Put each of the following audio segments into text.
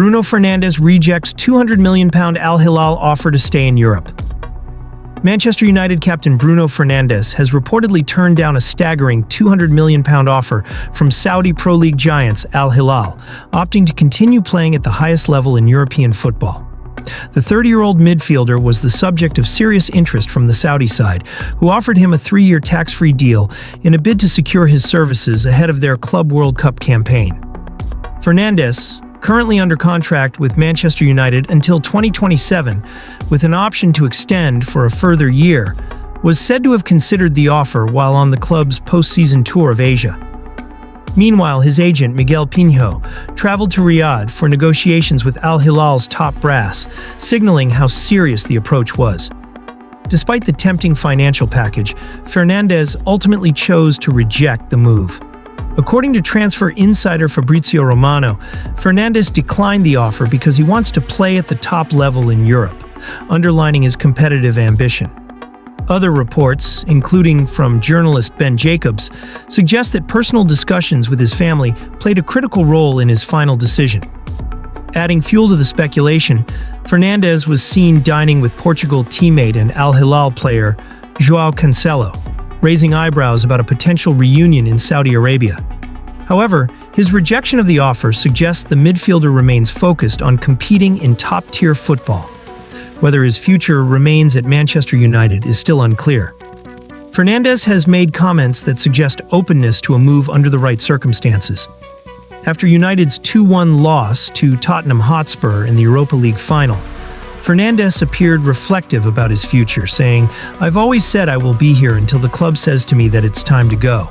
Bruno Fernandes rejects £200 million Al Hilal offer to stay in Europe. Manchester United captain Bruno Fernandes has reportedly turned down a staggering £200 million offer from Saudi Pro League giants Al Hilal, opting to continue playing at the highest level in European football. The 30-year-old midfielder was the subject of serious interest from the Saudi side, who offered him a 3-year tax-free deal in a bid to secure his services ahead of their Club World Cup campaign. Fernandes, currently under contract with Manchester United until 2027, with an option to extend for a further year, was said to have considered the offer while on the club's post-season tour of Asia. Meanwhile, his agent, Miguel Pinho, traveled to Riyadh for negotiations with Al Hilal's top brass, signaling how serious the approach was. Despite the tempting financial package, Fernandes ultimately chose to reject the move. According to transfer insider Fabrizio Romano, Fernandes declined the offer because he wants to play at the top level in Europe, underlining his competitive ambition. Other reports, including from journalist Ben Jacobs, suggest that personal discussions with his family played a critical role in his final decision. Adding fuel to the speculation, Fernandes was seen dining with Portugal teammate and Al Hilal player João Cancelo, raising eyebrows about a potential reunion in Saudi Arabia. However, his rejection of the offer suggests the midfielder remains focused on competing in top-tier football. Whether his future remains at Manchester United is still unclear. Fernandes has made comments that suggest openness to a move under the right circumstances. After United's 2-1 loss to Tottenham Hotspur in the Europa League final, Fernandes appeared reflective about his future, saying, "I've always said I will be here until the club says to me that it's time to go.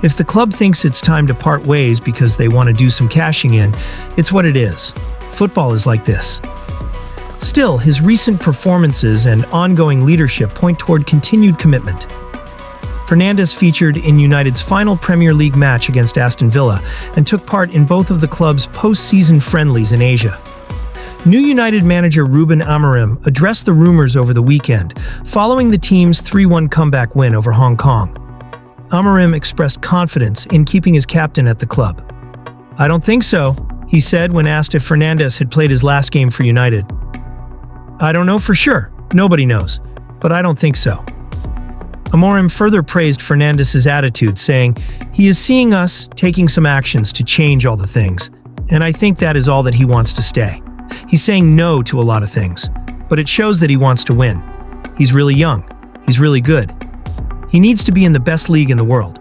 If the club thinks it's time to part ways because they want to do some cashing in, it's what it is. Football is like this." Still, his recent performances and ongoing leadership point toward continued commitment. Fernandes featured in United's final Premier League match against Aston Villa and took part in both of the club's post-season friendlies in Asia. New United manager Ruben Amorim addressed the rumors over the weekend, following the team's 3-1 comeback win over Hong Kong. Amorim expressed confidence in keeping his captain at the club. "I don't think so," he said when asked if Fernandes had played his last game for United. "I don't know for sure. Nobody knows. But I don't think so." Amorim further praised Fernandes' attitude, saying, "He is seeing us taking some actions to change all the things, and I think that is all that he wants to stay. He's saying no to a lot of things, but it shows that he wants to win. He's really young. He's really good. He needs to be in the best league in the world."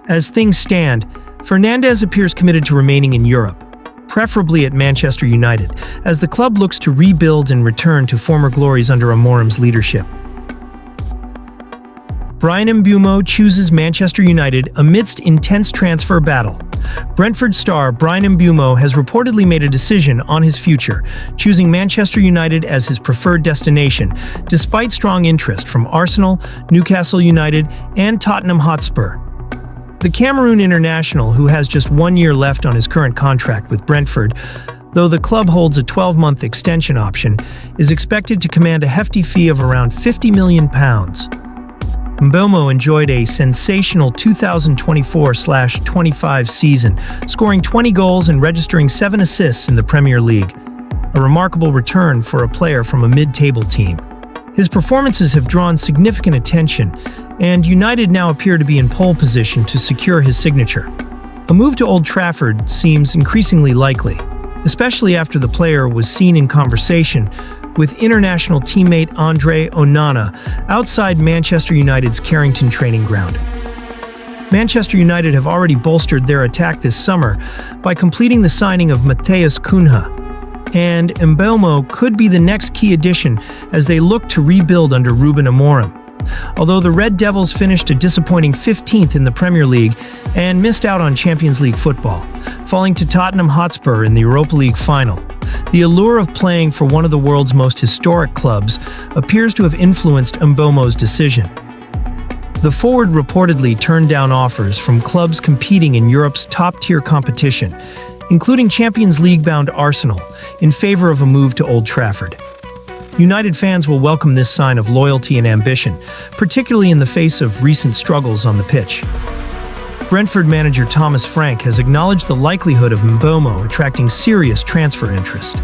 As things stand, Fernandes appears committed to remaining in Europe, preferably at Manchester United, as the club looks to rebuild and return to former glories under Amorim's leadership. Bryan Mbeumo chooses Manchester United amidst intense transfer battle. Brentford star Bryan Mbeumo has reportedly made a decision on his future, choosing Manchester United as his preferred destination, despite strong interest from Arsenal, Newcastle United, and Tottenham Hotspur. The Cameroon international, who has just 1 year left on his current contract with Brentford, though the club holds a 12-month extension option, is expected to command a hefty fee of around £50 million. Mbeumo enjoyed a sensational 2024-25 season, scoring 20 goals and registering 7 assists in the Premier League, a remarkable return for a player from a mid-table team. His performances have drawn significant attention, and United now appear to be in pole position to secure his signature. A move to Old Trafford seems increasingly likely, especially after the player was seen in conversation with international teammate Andre Onana outside Manchester United's Carrington training ground. Manchester United have already bolstered their attack this summer by completing the signing of Matheus Cunha, and Mbeumo could be the next key addition as they look to rebuild under Ruben Amorim. Although the Red Devils finished a disappointing 15th in the Premier League and missed out on Champions League football, falling to Tottenham Hotspur in the Europa League final, the allure of playing for one of the world's most historic clubs appears to have influenced Mbeumo's decision. The forward reportedly turned down offers from clubs competing in Europe's top-tier competition, including Champions League-bound Arsenal, in favor of a move to Old Trafford. United fans will welcome this sign of loyalty and ambition, particularly in the face of recent struggles on the pitch. Brentford manager Thomas Frank has acknowledged the likelihood of Mbeumo attracting serious transfer interest.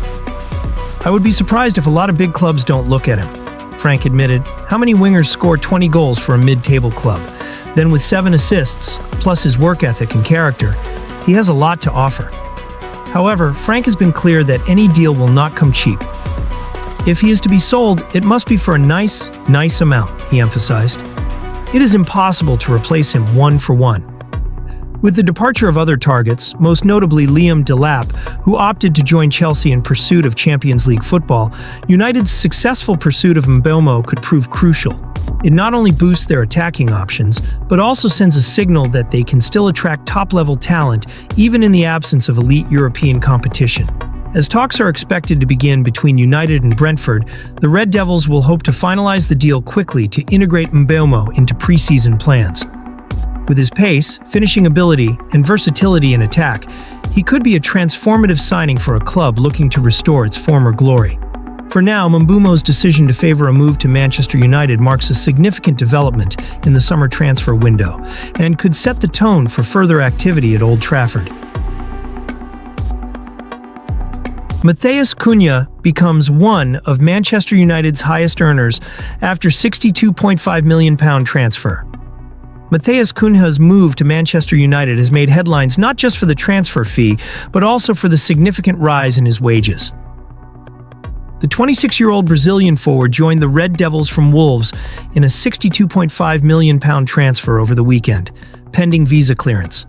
"I would be surprised if a lot of big clubs don't look at him," Frank admitted. "How many wingers score 20 goals for a mid-table club? Then with 7 assists, plus his work ethic and character, he has a lot to offer." However, Frank has been clear that any deal will not come cheap. "If he is to be sold, it must be for a nice amount," he emphasized. "It is impossible to replace him one for one." With the departure of other targets, most notably Liam Delap, who opted to join Chelsea in pursuit of Champions League football, United's successful pursuit of Mbeumo could prove crucial. It not only boosts their attacking options, but also sends a signal that they can still attract top-level talent even in the absence of elite European competition. As talks are expected to begin between United and Brentford, the Red Devils will hope to finalize the deal quickly to integrate Mbeumo into pre-season plans. With his pace, finishing ability, and versatility in attack, he could be a transformative signing for a club looking to restore its former glory. For now, Mbeumo's decision to favor a move to Manchester United marks a significant development in the summer transfer window and could set the tone for further activity at Old Trafford. Matheus Cunha becomes one of Manchester United's highest earners after £62.5 million transfer. Matheus Cunha's move to Manchester United has made headlines not just for the transfer fee, but also for the significant rise in his wages. The 26-year-old Brazilian forward joined the Red Devils from Wolves in a £62.5 million transfer over the weekend, pending visa clearance.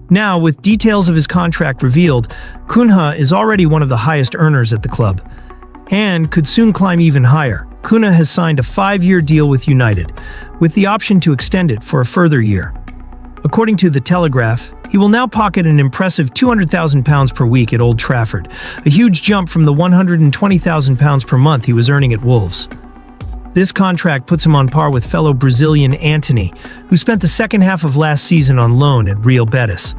Now, with details of his contract revealed, Cunha is already one of the highest earners at the club, and could soon climb even higher. Cunha has signed a 5-year deal with United, with the option to extend it for a further year. According to The Telegraph, he will now pocket an impressive £200,000 per week at Old Trafford, a huge jump from the £120,000 per month he was earning at Wolves. This contract puts him on par with fellow Brazilian Antony, who spent the second half of last season on loan at Real Betis.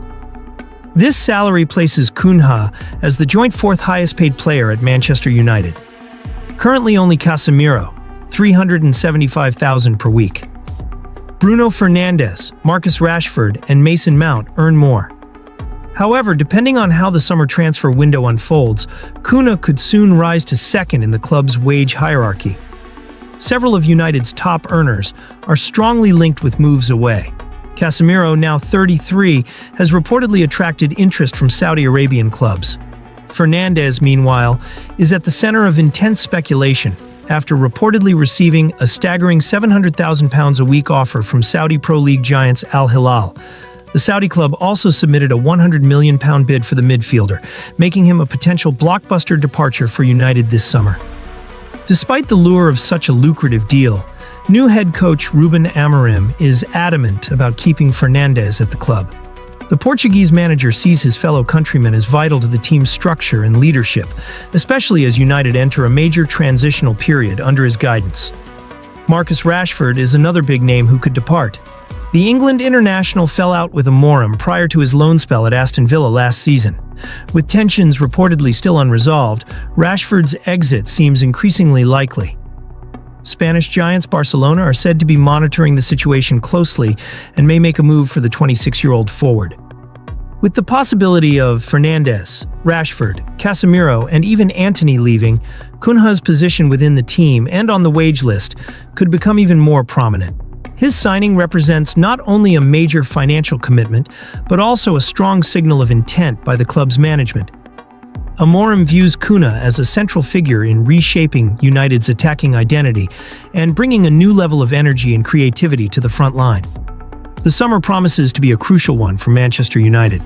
This salary places Cunha as the joint 4th highest-paid player at Manchester United. Currently only Casemiro, £375,000 per week. Bruno Fernandes, Marcus Rashford, and Mason Mount earn more. However, depending on how the summer transfer window unfolds, Cunha could soon rise to second in the club's wage hierarchy. Several of United's top earners are strongly linked with moves away. Casemiro, now 33, has reportedly attracted interest from Saudi Arabian clubs. Fernandes, meanwhile, is at the center of intense speculation after reportedly receiving a staggering £700,000 a week offer from Saudi Pro League giants Al Hilal. The Saudi club also submitted a £100 million bid for the midfielder, making him a potential blockbuster departure for United this summer. Despite the lure of such a lucrative deal, new head coach Ruben Amorim is adamant about keeping Fernandes at the club. The Portuguese manager sees his fellow countrymen as vital to the team's structure and leadership, especially as United enter a major transitional period under his guidance. Marcus Rashford is another big name who could depart. The England international fell out with Amorim prior to his loan spell at Aston Villa last season. With tensions reportedly still unresolved, Rashford's exit seems increasingly likely. Spanish giants Barcelona are said to be monitoring the situation closely and may make a move for the 26-year-old forward. With the possibility of Fernandes, Rashford, Casemiro, and even Antony leaving, Cunha's position within the team and on the wage list could become even more prominent. His signing represents not only a major financial commitment, but also a strong signal of intent by the club's management. Amorim views Cunha as a central figure in reshaping United's attacking identity and bringing a new level of energy and creativity to the front line. The summer promises to be a crucial one for Manchester United.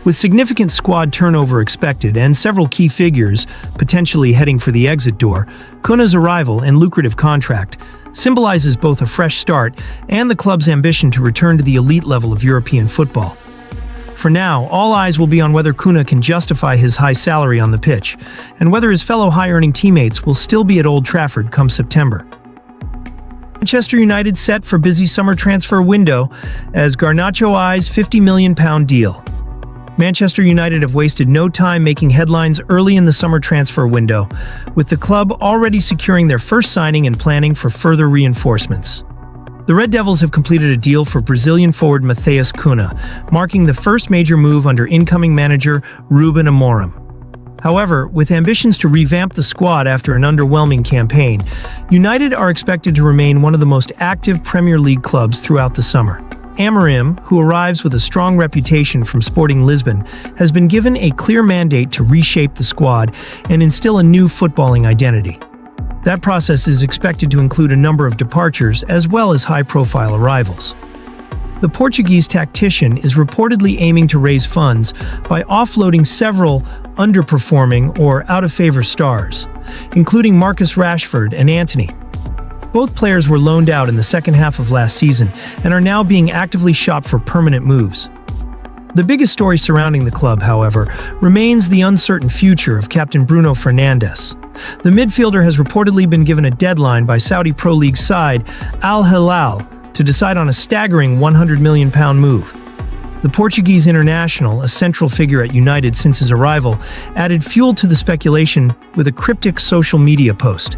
With significant squad turnover expected and several key figures potentially heading for the exit door, Cunha's arrival and lucrative contract symbolizes both a fresh start and the club's ambition to return to the elite level of European football. For now, all eyes will be on whether Cunha can justify his high salary on the pitch, and whether his fellow high-earning teammates will still be at Old Trafford come September. Manchester United set for busy summer transfer window as Garnacho eyes £50 million deal. Manchester United have wasted no time making headlines early in the summer transfer window, with the club already securing their first signing and planning for further reinforcements. The Red Devils have completed a deal for Brazilian forward Matheus Cunha, marking the first major move under incoming manager Ruben Amorim. However, with ambitions to revamp the squad after an underwhelming campaign, United are expected to remain one of the most active Premier League clubs throughout the summer. Amorim, who arrives with a strong reputation from Sporting Lisbon, has been given a clear mandate to reshape the squad and instill a new footballing identity. That process is expected to include a number of departures as well as high-profile arrivals. The Portuguese tactician is reportedly aiming to raise funds by offloading several underperforming or out-of-favor stars, including Marcus Rashford and Antony. Both players were loaned out in the second half of last season and are now being actively shopped for permanent moves. The biggest story surrounding the club, however, remains the uncertain future of captain Bruno Fernandes. The midfielder has reportedly been given a deadline by Saudi Pro League side Al Hilal to decide on a staggering £100 million move. The Portuguese international, a central figure at United since his arrival, added fuel to the speculation with a cryptic social media post.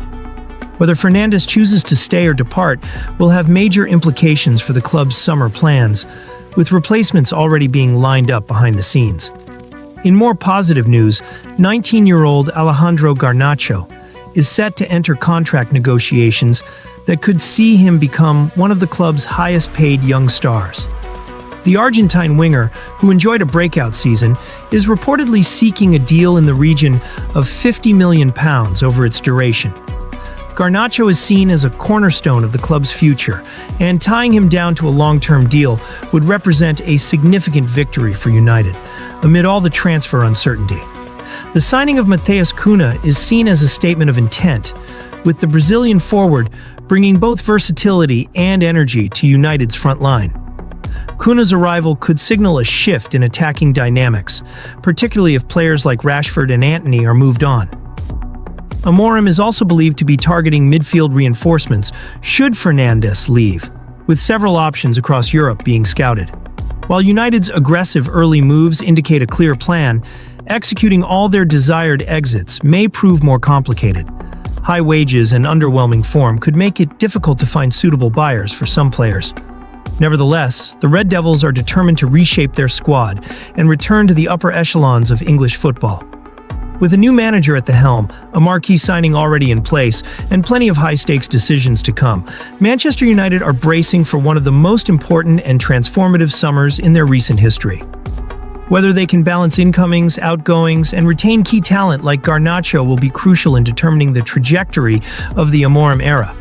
Whether Fernandes chooses to stay or depart will have major implications for the club's summer plans, with replacements already being lined up behind the scenes. In more positive news, 19-year-old Alejandro Garnacho is set to enter contract negotiations that could see him become one of the club's highest-paid young stars. The Argentine winger, who enjoyed a breakout season, is reportedly seeking a deal in the region of £50 million over its duration. Garnacho is seen as a cornerstone of the club's future, and tying him down to a long-term deal would represent a significant victory for United, amid all the transfer uncertainty. The signing of Matheus Cunha is seen as a statement of intent, with the Brazilian forward bringing both versatility and energy to United's front line. Cunha's arrival could signal a shift in attacking dynamics, particularly if players like Rashford and Antony are moved on. Amorim is also believed to be targeting midfield reinforcements should Fernandes leave, with several options across Europe being scouted. While United's aggressive early moves indicate a clear plan, executing all their desired exits may prove more complicated. High wages and underwhelming form could make it difficult to find suitable buyers for some players. Nevertheless, the Red Devils are determined to reshape their squad and return to the upper echelons of English football. With a new manager at the helm, a marquee signing already in place, and plenty of high-stakes decisions to come, Manchester United are bracing for one of the most important and transformative summers in their recent history. Whether they can balance incomings, outgoings, and retain key talent like Garnacho will be crucial in determining the trajectory of the Amorim era.